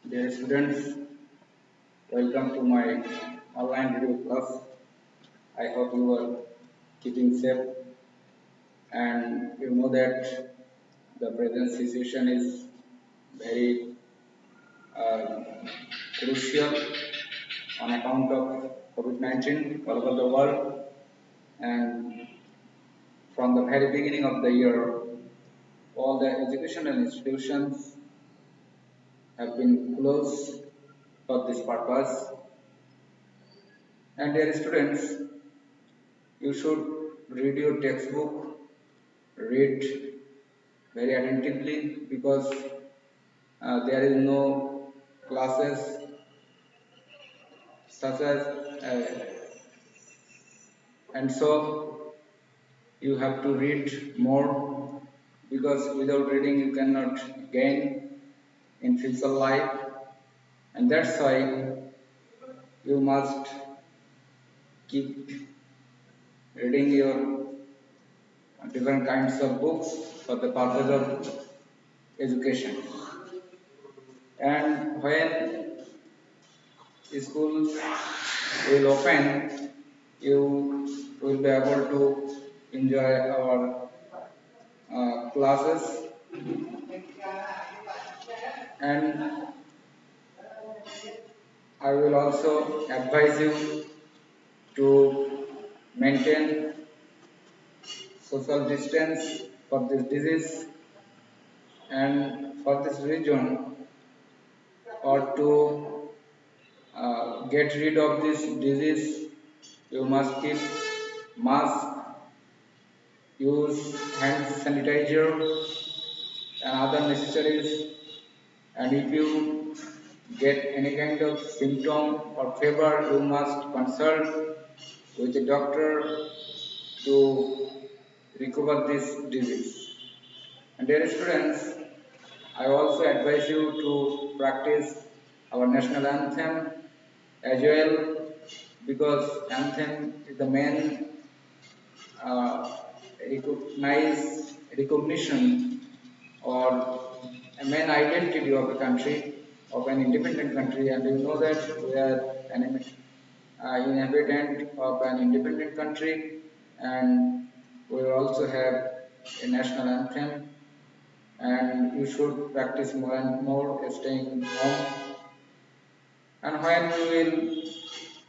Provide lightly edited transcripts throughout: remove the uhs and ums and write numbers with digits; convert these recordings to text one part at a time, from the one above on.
Dear students, welcome to my online video class. I hope you are keeping safe and you know that the present situation is very uh, crucial on account of COVID-19 all over the world, and from the very beginning of the year all the educational institutions have been closed for this purpose. And dear students, you should read your textbook, read very attentively because there is no classes such as and so you have to read more because without reading you cannot gain in future life, and that's why you must keep reading your different kinds of books for the purpose of education. And when schools will open, you will be able to enjoy our classes, and I will also advise you to maintain social distance for this disease, and for this reason or to get rid of this disease you must keep mask, use hand sanitizer and other necessaries, and if you get any kind of symptom or fever you must consult with the doctor to recover this disease. And dear students, I also advise you to practice our national anthem as well, because anthem is the main uh, recognition or a main identity of a country, of an independent country, and you know that we are an inhabitant of an independent country, and we also have a national anthem, and you should practice more and more staying home. And when you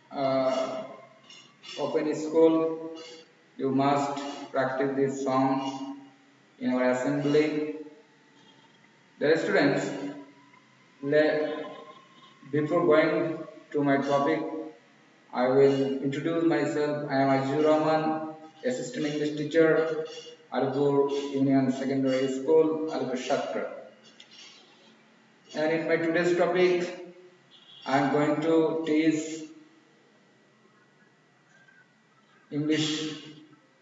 will open a school, you must practice this song in our assembly. The students, before going to my topic, I will introduce myself. I am Aziz Rahman, Assistant English Teacher, Alipur Union Secondary School, Alipur Shakra. And in my today's topic, I am going to teach English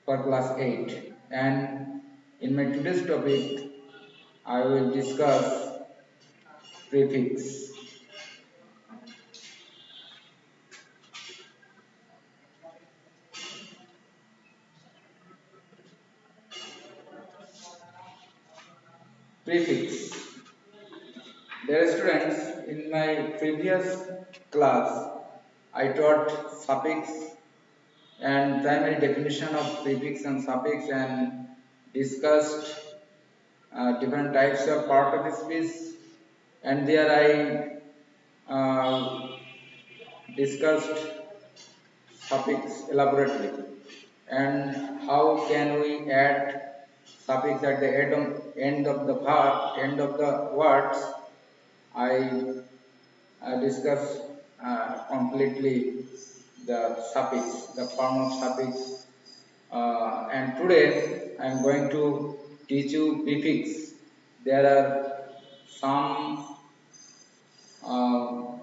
for class 8. And in my today's topic, I will discuss prefix. Prefix. Dear students, in my previous class, I taught suffix and primary definition of prefix and suffix, and discussed different types of part of speech, and there I discussed suffix elaborately, and how can we add suffix at the end of the words. I discussed completely the suffix, the form of suffix, and today I am going to teach you prefix. There are some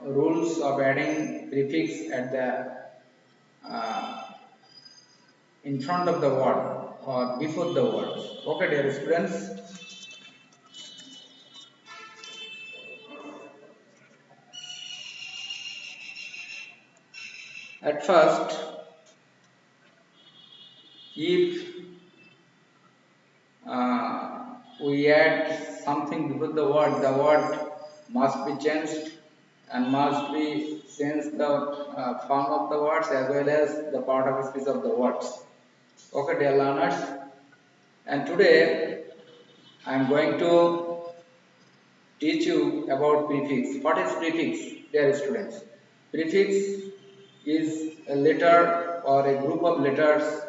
rules of adding prefix at the uh, in front of the word or before the word. Okay, dear students. At first, if we add something before the word must be changed and must be since the form of the words as well as the part of speech of the words. Okay, dear learners, and today I am going to teach you about prefix. What is prefix, dear students? Prefix is a letter or a group of letters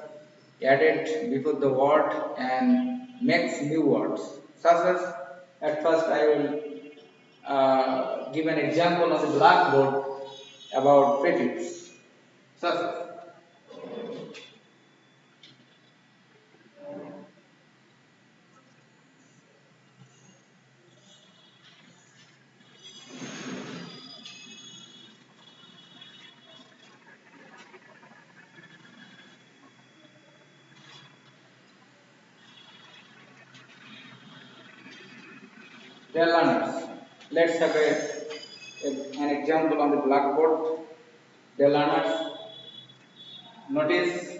added before the word and makes new words. Such as, at first I will give an example on the blackboard about prefix. Such as, dear learners, let's have an example on the blackboard. Dear learners, notice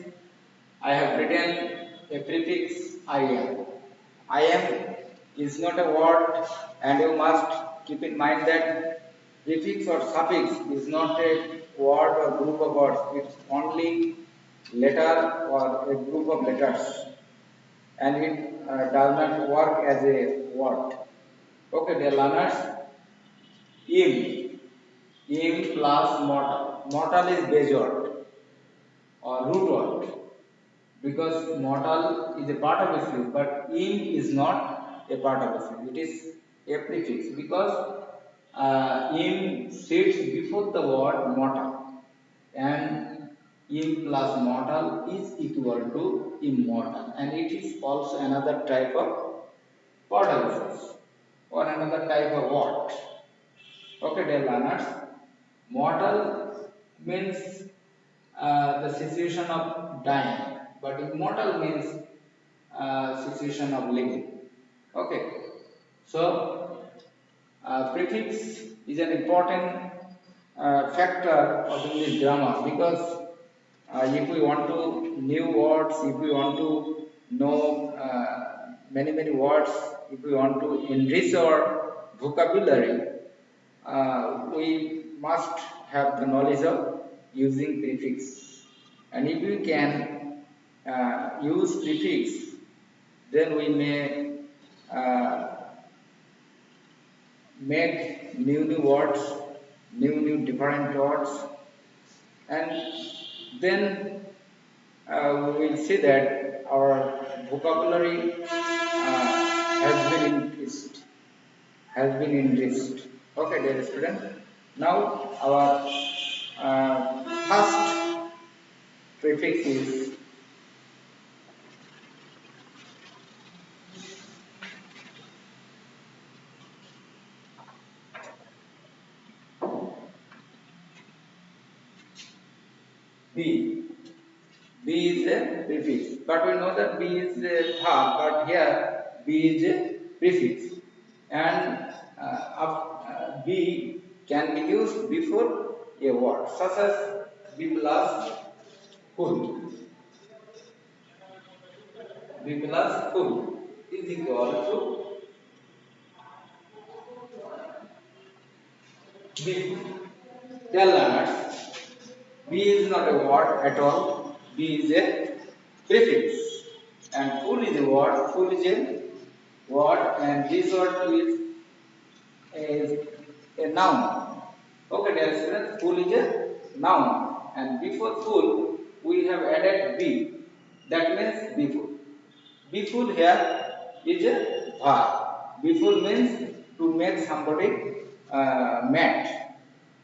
I have written a prefix "im". "Im" is not a word, and you must keep in mind that prefix or suffix is not a word or group of words. It's only letter or a group of letters, and it does not work as a word. Okay, dear learners, im, im plus mortal. Mortal is base word or root word, because mortal is a part of a speech, but in is not a part of a speech. It is a prefix because in sits before the word mortal, and in plus mortal is equal to immortal, and it is also another type of part of a speech or another type of word. Okay, dear learners, mortal means the situation of dying, but immortal means situation of living. Okay, so prefix is an important factor of English grammar, because if we want to new words, if we want to know many words, if we want to enrich our vocabulary, we must have the knowledge of using prefix. And if we can use prefix, then we may uh, make new words, new different words, and then we will see that our vocabulary has been increased, has been enriched. Okay, dear student. Now our first prefix is B. B is a prefix, but we know that B is a verb, but here B is a prefix, and B can be used before a word, such as B plus full. B plus full is equal to B. Dear learners, B is not a word at all. B is a prefix, and full is a word. Full is a word, and this word is a noun. Okay, dear students, full is a noun, and before full we have added be. That means be full. Be full here is a verb. Be full means to make somebody mad,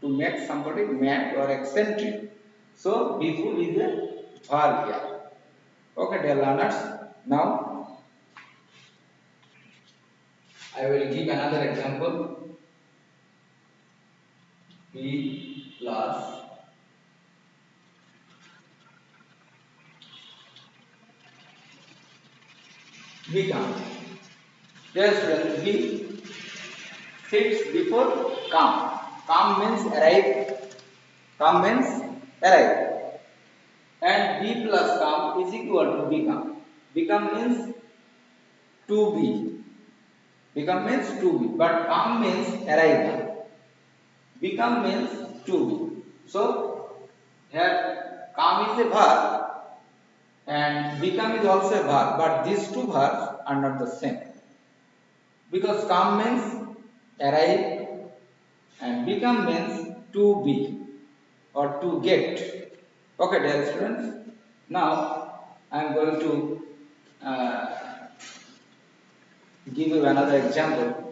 to make somebody mad or eccentric. So be full is a verb here. Okay, dear learners. Now I will give another example. B plus become. Dear students, B sits before come. Come means arrive. Come means arrive. And B plus come is equal to become. Become means to be. Become means to be. But come means arrival. Become means to be. So here come is a verb and become is also a verb, but these two verbs are not the same. Because come means arrive and become means to be or to get. Okay, dear students. Now I am going to uh, give you another example.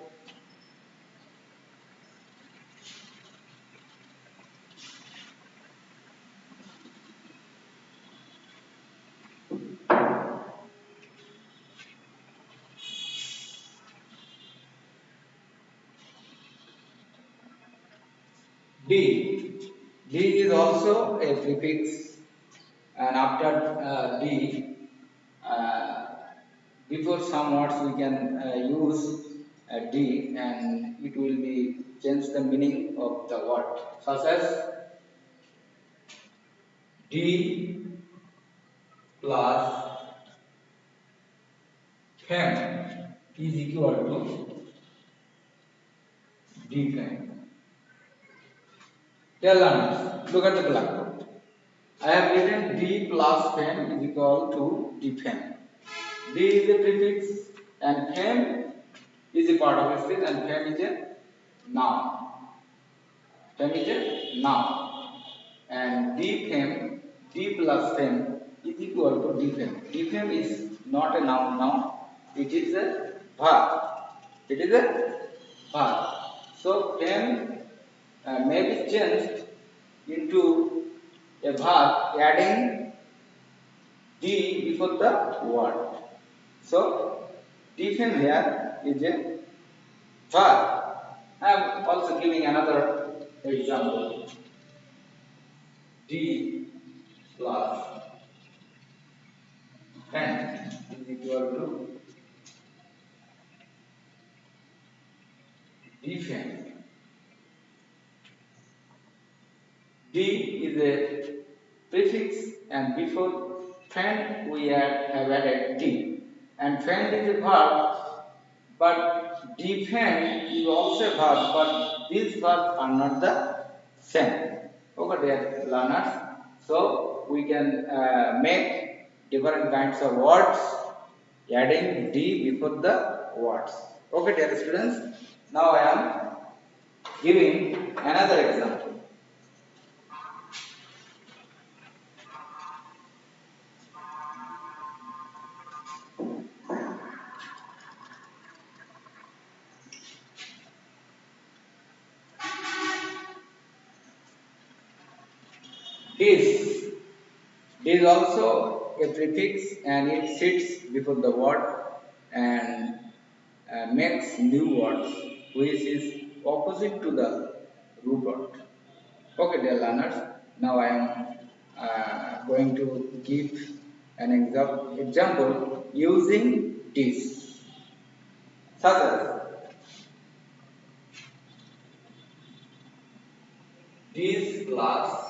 D. D is also a prefix, and after D, uh, before some words we can use D, and it will be change the meaning of the word, such as D plus fem is equal to D fem. Tell learners, look at the blackboard. I have written D plus fem is equal to D fem. D is a prefix and fem is a part of speech and fem is a noun. Fem is a noun. And D fem, D plus fem is equal to D fem. D fem is not a noun now. It is a verb. It is a verb. So fem may be changed into a verb adding D before the word. So defend here is a verb. I am also giving another example. D plus fen is equal to defend. D is a prefix and before fen we have added D. And fen is a verb, but defend is also a verb, but these verbs are not the same. Okay, dear learners. So we can make different kinds of words adding D before the words. Okay, dear students. Now I am giving another example. This is also a prefix and it sits before the word and makes new words which is opposite to the root word. Okay, dear learners, now I am going to give an example using this. Such as this plus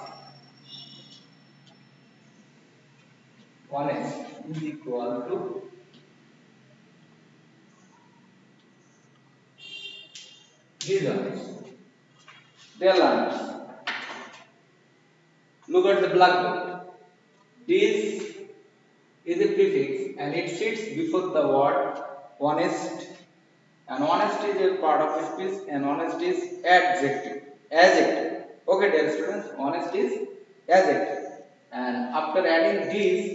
honest is equal to dishonest. Dear learners, look at the blackboard. This is a prefix and it sits before the word honest. And honest is a part of speech and honest is adjective. Adjective. Okay, dear students, honest is adjective. And after adding this,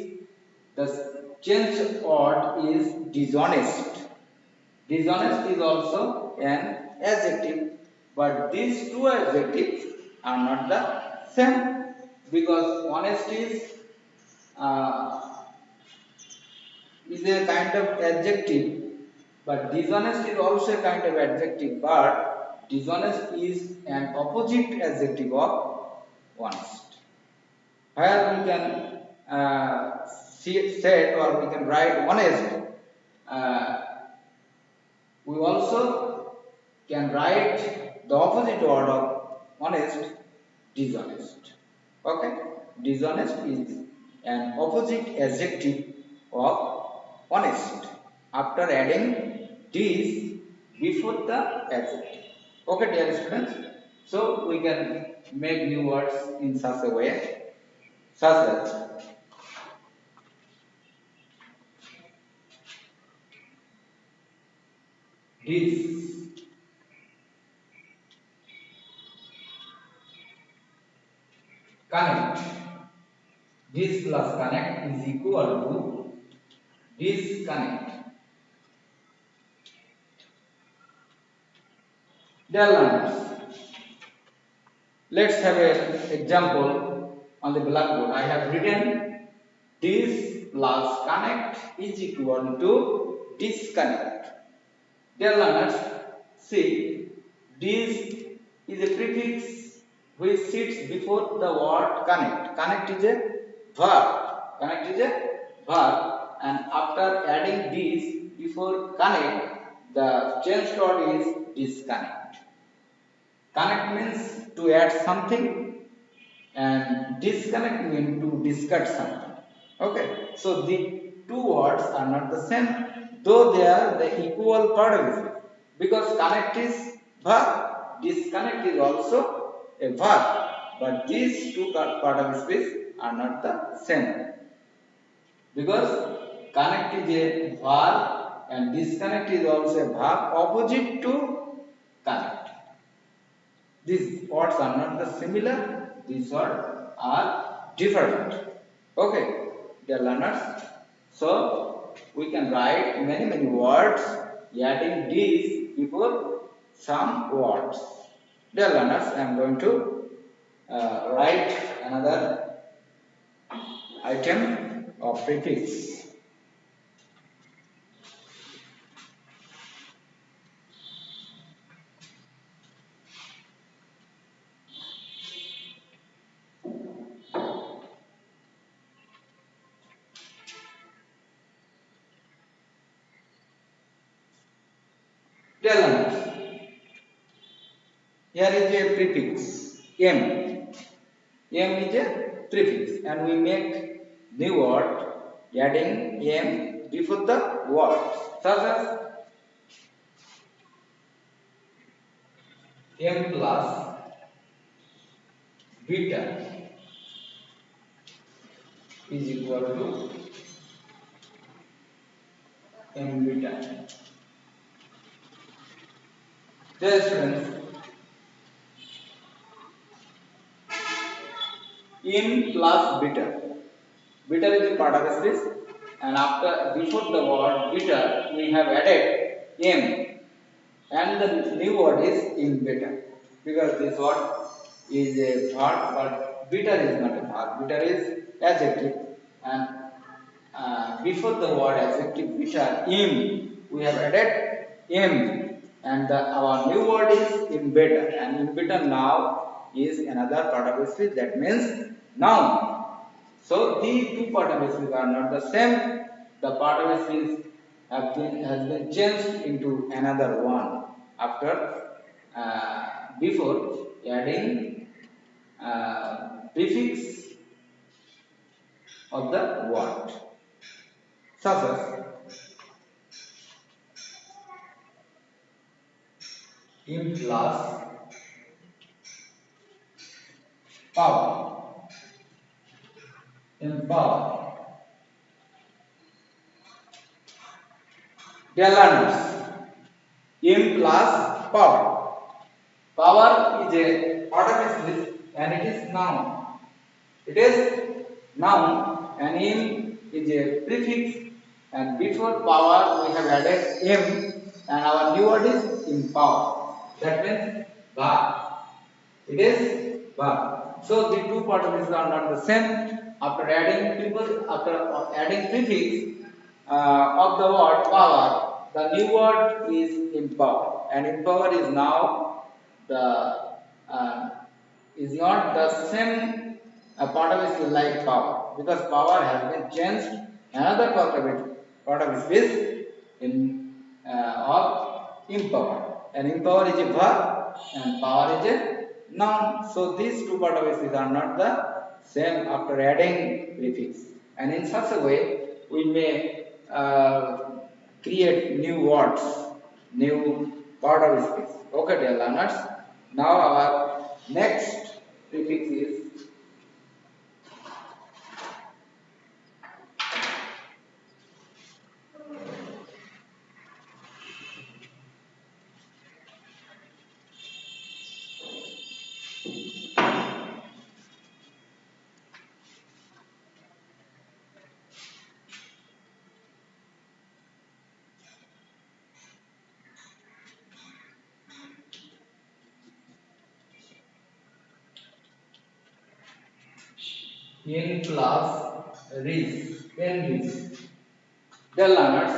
the changed word is dishonest. Dishonest is also an adjective, but these two adjectives are not the same because honest uh, is a kind of adjective, but dishonest is also a kind of adjective, but dishonest is an opposite adjective of honest. Here we can say or we can write honest. Uh, we also can write the opposite word of honest, dishonest. Okay, dishonest is an opposite adjective of honest after adding this before the adjective. Okay, dear students. So we can make new words in such a way, such as this connect. This plus connect is equal to disconnect. Dear learners, let's have an example on the blackboard. I have written this plus connect is equal to disconnect. Dear learners, see, this is a prefix which sits before the word connect. Connect is a verb. Connect is a verb, and after adding this before connect, the changed word is disconnect. Connect means to add something, and disconnect means to discard something. Okay, so the two words are not the same, though they are the equal participles, because connect is verb, disconnect is also a verb, but these two participles are not the same, because connect is a verb and disconnect is also a verb opposite to connect. These words are not the similar, these words are different. Okay, dear learners. So we can write many words adding these before some words. Dear learners, I am going to write another item of prefix. Dear learners, here is a prefix m. M is a prefix, and we make new word adding m before the word, such as m plus beta is equal to m beta. Dear students, m plus beta. Beta is a part of a space, and after before the word beta we have added m, and the new word is in beta, because this word is a verb, but beta is not a verb. Beta is adjective, and before the word adjective beta im we have added m, and our new word is in beta, and in beta now is another part of a speech, that means noun. So these two participies are not the same. The participles has been changed into another one after before adding prefix of the word, such as in plus power, in power. Dear learners, in plus power. Power is a participle and it is noun. It is noun, and im is a prefix, and before power we have added m, and our new word is in power. That means verb. It is verb. So the two participles are not the same. After adding prefix of the word power, the new word is empower, and empower is now the is not the same particle like power, because power has been changed another part of space in of empower, and empower is a verb and power is a noun. So these two participles are not the same after adding prefix, and in such a way we may create new words, new part of speech. Okay, dear learners, now our Next prefix is in class reads. Dear learners,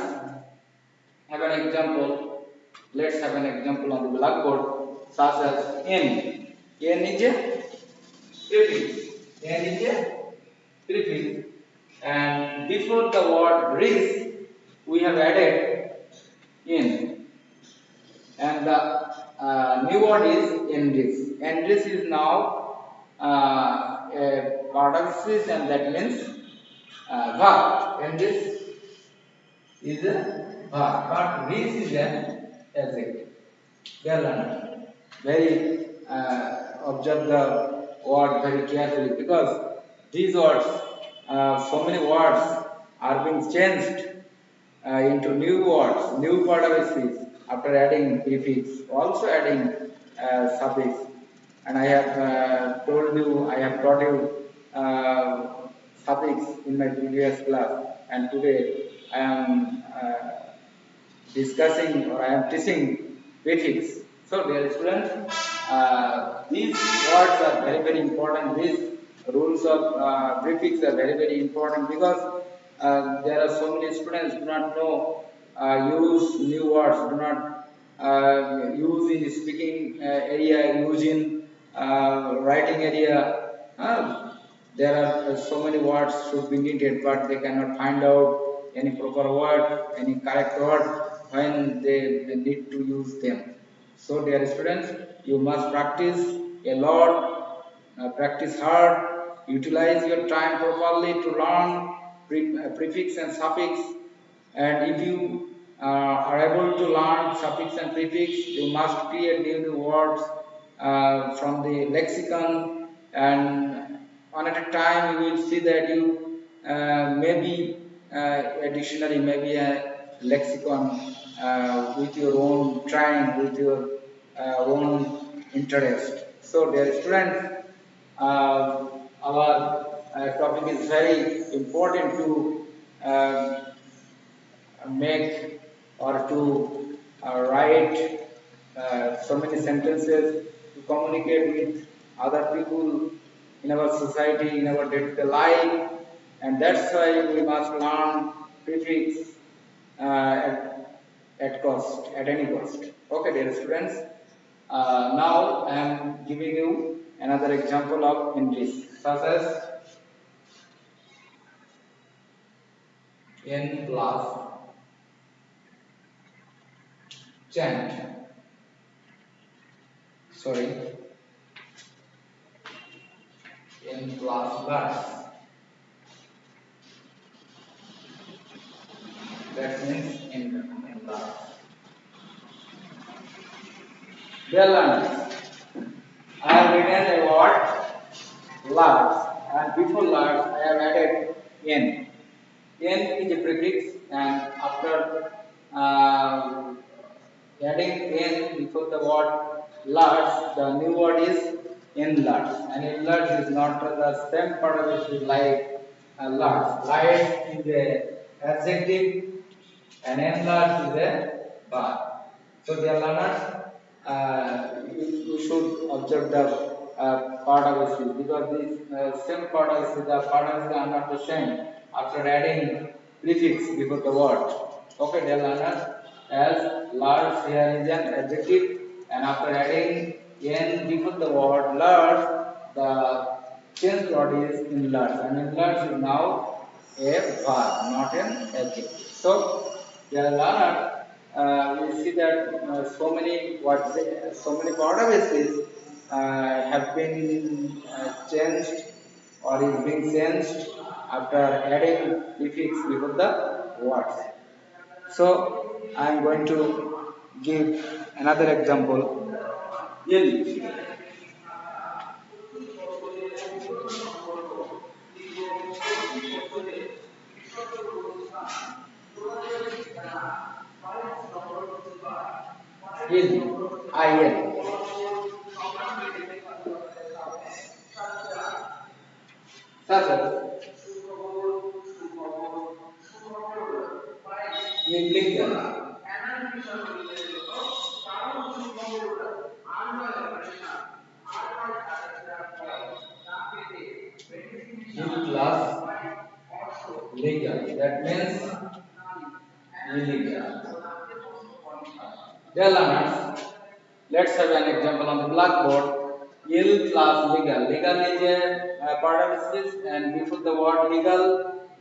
have an example. Let's have an example on the blackboard such as N. N is a prefix. N is a prefix. And before the word reads, we have added in, and the new word is enrich. Enrich is now a part of speech, and that means verb. Enrich is a verb, but rich is an adjective. Dear learner, very observe the word very carefully, because these words, so many words are being changed into new words, new part of a speech after adding prefix, also adding suffix. And I have told you, I have taught you suffix in my previous class, and today I am discussing, or I am teaching prefix. So, dear students, these words are very, very important. These rules of prefix are very, very important, because there are so many students do not know use new words, do not use in speaking area, use in writing area. There are so many words should be needed, but they cannot find out any proper word, any correct word when they need to use them. So, dear students, you must practice a lot, practice hard, utilize your time properly to learn prefix and suffix. And if you are able to learn suffix and prefix, you must create new words from the lexicon, and on at a time you will see that you maybe a dictionary, maybe a lexicon with your own trying, with your own interest. So, dear students, our topic is very important to make, or to write so many sentences, to communicate with other people in our society, in our day-to-day life, and that's why we must learn prefix at cost, at any cost. Okay, dear students. Now I am giving you another example of English, such as in class chant. Sorry, in class bus. That means in class. Dear learners, I have written a word large, and before large I have added n. N is a prefix, and after adding n before the word large, the new word is enlarge. And enlarge is not the same part of it like large. Large is a adjective, and enlarge is a verb. So, dear learners, you should observe the part of it, because this same part of it, the part of it are not the same after adding prefix before the word. Okay, dear learners, as large here is an adjective, and after adding n before the word large, the changed word is enlarge, and enlarge is now a verb, not an adjective. So, dear learner, we see that so many words, so many part of it have been changed, or is being changed after adding prefix before the words. So, I am going to give another example. Ill. Il, IL. Such as illegal. In plus legal. That means illegal. Dear learners, let's have an example on the blackboard. Ill plus legal. Legal is a part of speech, and before the word legal,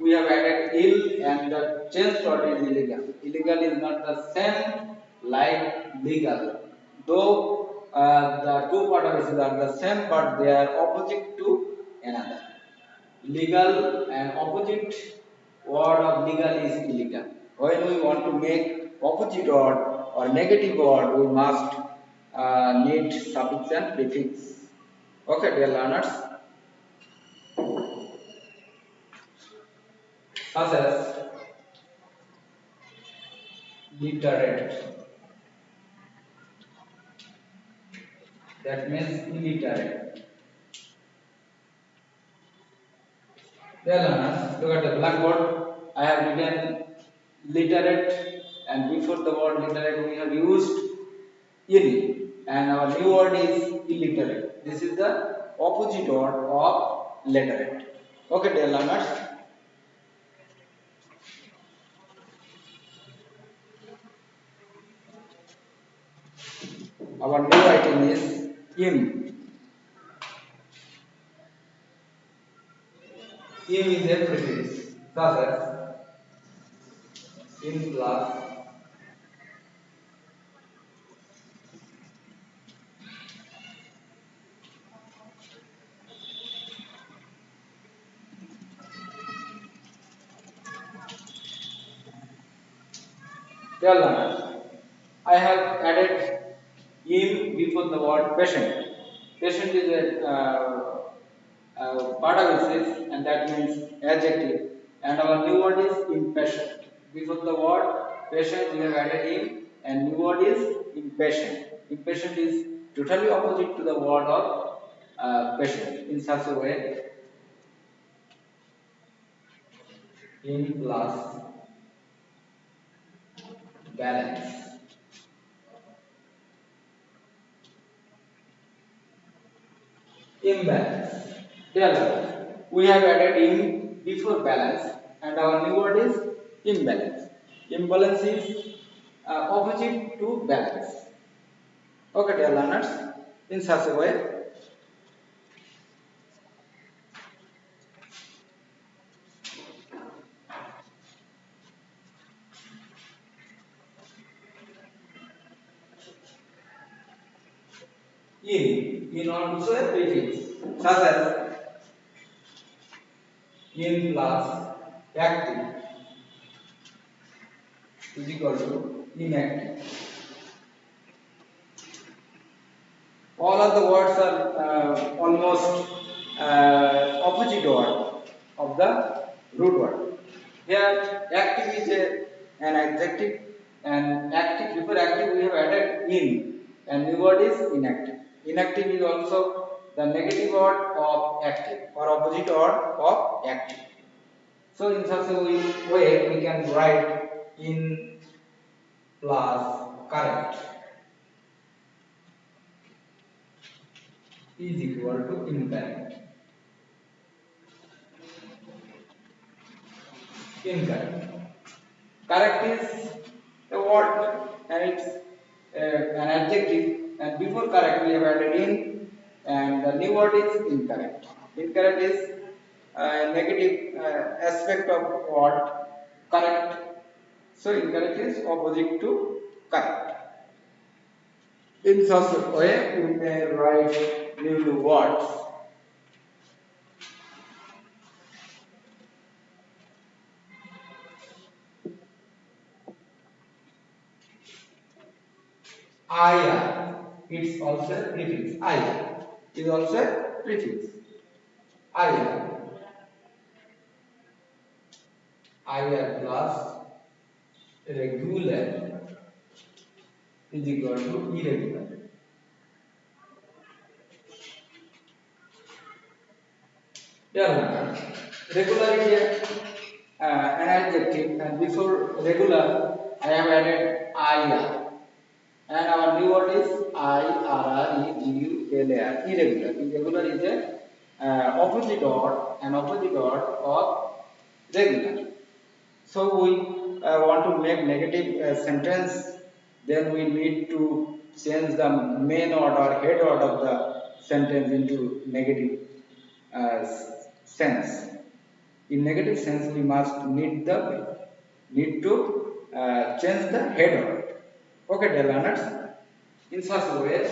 we have added ill, and the changed word is illegal. Illegal is not the same like legal. Though the two part of speech are the same, but they are opposite to another. Legal and opposite word of legal is illegal. When we want to make opposite word or negative word, we must need suffix and prefix. Okay, dear learners, such as literate, that means illiterate. Dear learners, look at the blackboard. I have written literate, and before the word literate, we have used ill, and our new word is illiterate. This is the opposite word of literate. Okay, dear learners. Our new item is im. Im is a prefix. Thus, im plus dear learners. I have added im before the word patient. Patient is a part of it, and that means adjective. And our new word is impatient. Before the word patient, we have added im, and new word is impatient. Impatient is totally opposite to the word of patient. In such a way, im plus balance. Imbalance. Dear, we have added in before balance, and our new word is imbalance. Imbalance is opposite to balance. Okay, dear learners, in such a way, in also a prefix, such as in plus active is equal to inactive. All of the words are almost opposite word of the root word. Here, active is an adjective, and active before active we have added in, and new word is inactive. Inactive is also the negative word of active or opposite word of active. So, in such a way, we can write in plus correct is equal to incorrect. Incorrect. Correct is a word, and it's an adjective, and before correct we have added in, and the new word is incorrect. Incorrect is a negative aspect of word correct. So incorrect is opposite to correct. In such a way, we may write new words. I, it's also a prefix. I is also a prefix. I, I plus regular is equal to irregular. Yeah, regular is an adjective, and before regular I have added IR, and our new word is IRREGULAR. Irregular. Irregular is a opposite word of regular. So we want to make negative sentence, then we need to change the main word or head word of the sentence into negative uh, sense. In negative sense, we must need to change the head word. Okay, dear learners. In such a way,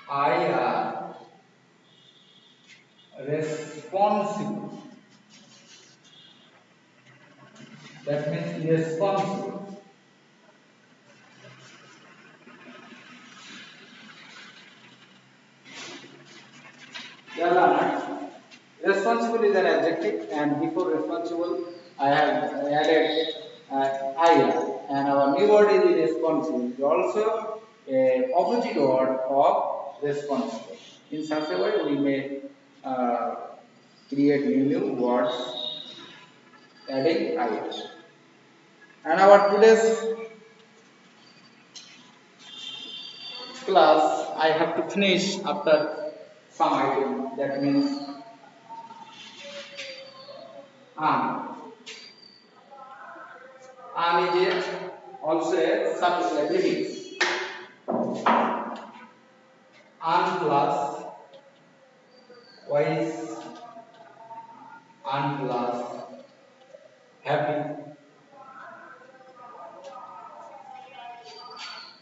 I am responsible. That means irresponsible. Dear learners, responsible is an adjective, and before responsible, I have added I, and our new word is irresponsible. It is also a opposite word of responsible. In such a way, we may create new words adding I. And our today's class, I have to finish after some item. That means an. An is also a subsyllable. An plus wise, an plus happy.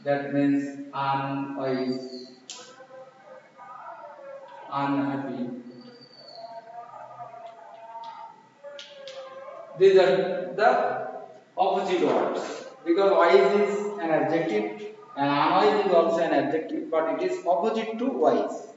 That means unwise, unhappy. These are the opposite words, because wise is an adjective and unwise is also an adjective, but it is opposite to wise.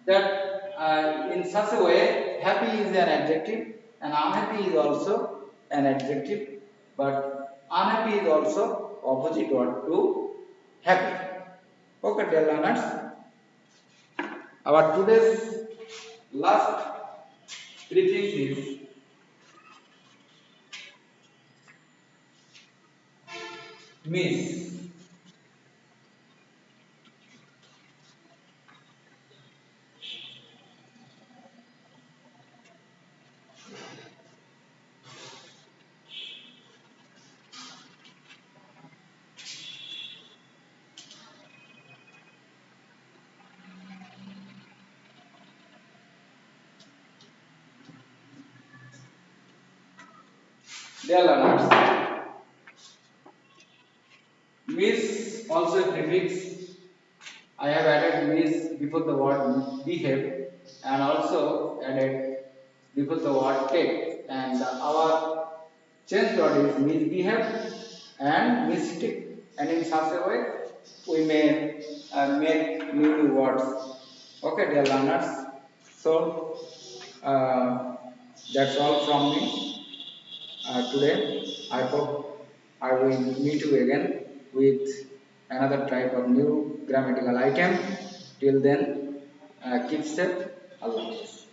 That in such a way, happy is an adjective and unhappy is also an adjective, but unhappy is also opposite word to happy. Okay, dear learners, our today's last prefix is miss. Dear learners, miss also a prefix. I have added miss before the word behave and also added before the word take, and our change word is misbehave and mistake, and in such a way we may make new words. Okay, dear learners, so that's all from me today. I hope I will meet you again with another type of new grammatical item. Till then, keep safe. Allah Hafiz.